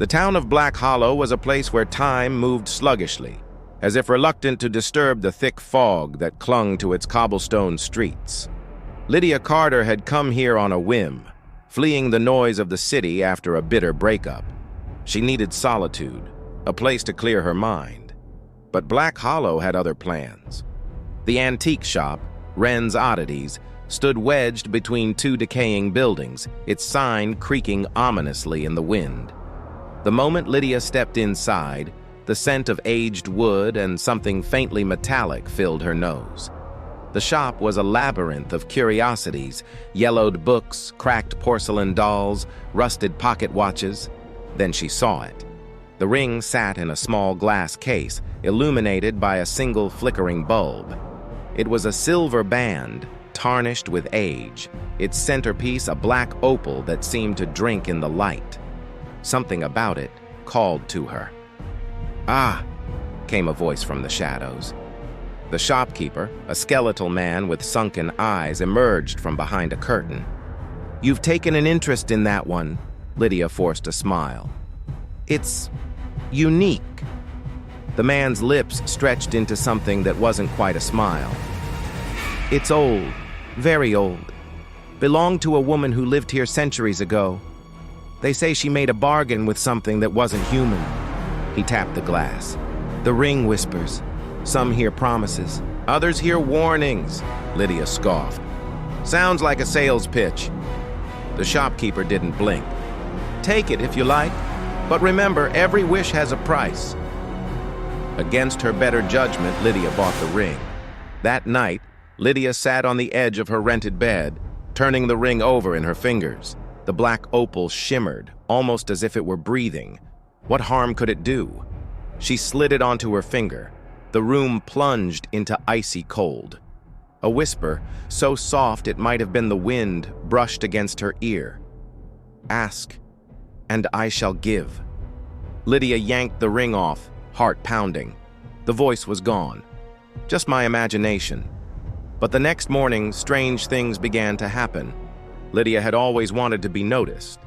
The town of Black Hollow was a place where time moved sluggishly, as if reluctant to disturb the thick fog that clung to its cobblestone streets. Lydia Carter had come here on a whim, fleeing the noise of the city after a bitter breakup. She needed solitude, a place to clear her mind. But Black Hollow had other plans. The antique shop, Wren's Oddities, stood wedged between two decaying buildings, its sign creaking ominously in the wind. The moment Lydia stepped inside, the scent of aged wood and something faintly metallic filled her nose. The shop was a labyrinth of curiosities, yellowed books, cracked porcelain dolls, rusted pocket watches. Then she saw it. The ring sat in a small glass case, illuminated by a single flickering bulb. It was a silver band, tarnished with age, its centerpiece a black opal that seemed to drink in the light. Something about it called to her. "Ah!" came a voice from the shadows. The shopkeeper, a skeletal man with sunken eyes, emerged from behind a curtain. "You've taken an interest in that one," Lydia forced a smile. "It's unique." The man's lips stretched into something that wasn't quite a smile. "It's old, very old. Belonged to a woman who lived here centuries ago. They say she made a bargain with something that wasn't human." He tapped the glass. "The ring whispers. Some hear promises, others hear warnings," Lydia scoffed. "Sounds like a sales pitch." The shopkeeper didn't blink. "Take it if you like, but remember, every wish has a price." Against her better judgment, Lydia bought the ring. That night, Lydia sat on the edge of her rented bed, turning the ring over in her fingers. The black opal shimmered, almost as if it were breathing. What harm could it do? She slid it onto her finger. The room plunged into icy cold. A whisper, so soft it might have been the wind, brushed against her ear. "Ask, and I shall give." Lydia yanked the ring off, heart pounding. The voice was gone. Just my imagination. But the next morning, strange things began to happen. Lydia had always wanted to be noticed.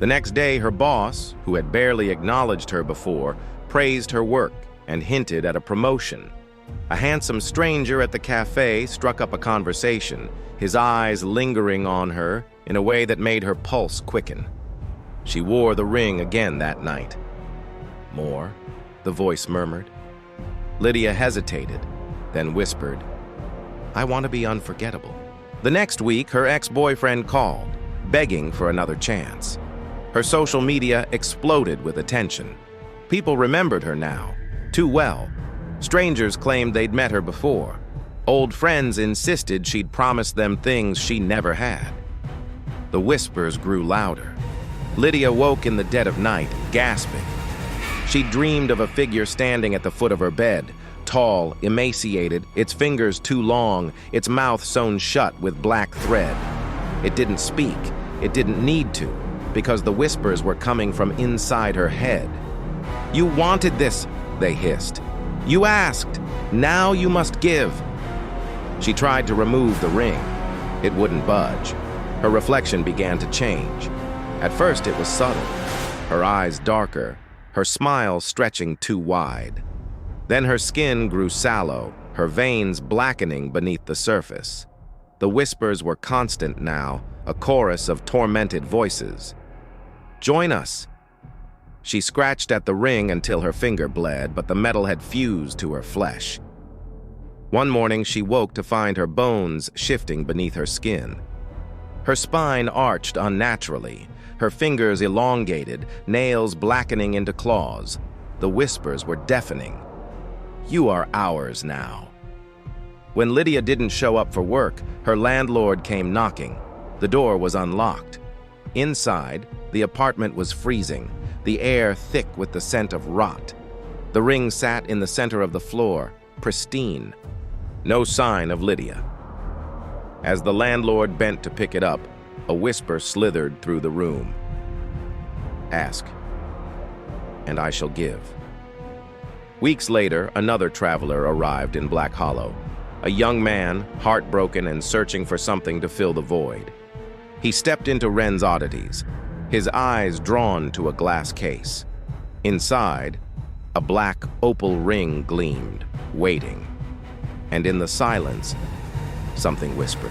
The next day, her boss, who had barely acknowledged her before, praised her work and hinted at a promotion. A handsome stranger at the cafe struck up a conversation, his eyes lingering on her in a way that made her pulse quicken. She wore the ring again that night. "More?" the voice murmured. Lydia hesitated, then whispered, "I want to be unforgettable." The next week, her ex-boyfriend called, begging for another chance. Her social media exploded with attention. People remembered her now, too well. Strangers claimed they'd met her before. Old friends insisted she'd promised them things she never had. The whispers grew louder. Lydia woke in the dead of night, gasping. She dreamed of a figure standing at the foot of her bed, tall, emaciated, its fingers too long, its mouth sewn shut with black thread. It didn't speak. It didn't need to, because the whispers were coming from inside her head. "You wanted this," they hissed. "You asked. Now you must give." She tried to remove the ring. It wouldn't budge. Her reflection began to change. At first it was subtle, her eyes darker, her smile stretching too wide. Then her skin grew sallow, her veins blackening beneath the surface. The whispers were constant now, a chorus of tormented voices. "Join us." She scratched at the ring until her finger bled, but the metal had fused to her flesh. One morning she woke to find her bones shifting beneath her skin. Her spine arched unnaturally, her fingers elongated, nails blackening into claws. The whispers were deafening. "You are ours now." When Lydia didn't show up for work, her landlord came knocking. The door was unlocked. Inside, the apartment was freezing, the air thick with the scent of rot. The ring sat in the center of the floor, pristine. No sign of Lydia. As the landlord bent to pick it up, a whisper slithered through the room. "Ask, and I shall give." Weeks later, another traveler arrived in Black Hollow. A young man, heartbroken and searching for something to fill the void. He stepped into Wren's Oddities. his eyes drawn to a glass case. Inside, a black opal ring gleamed, waiting. And in the silence, something whispered.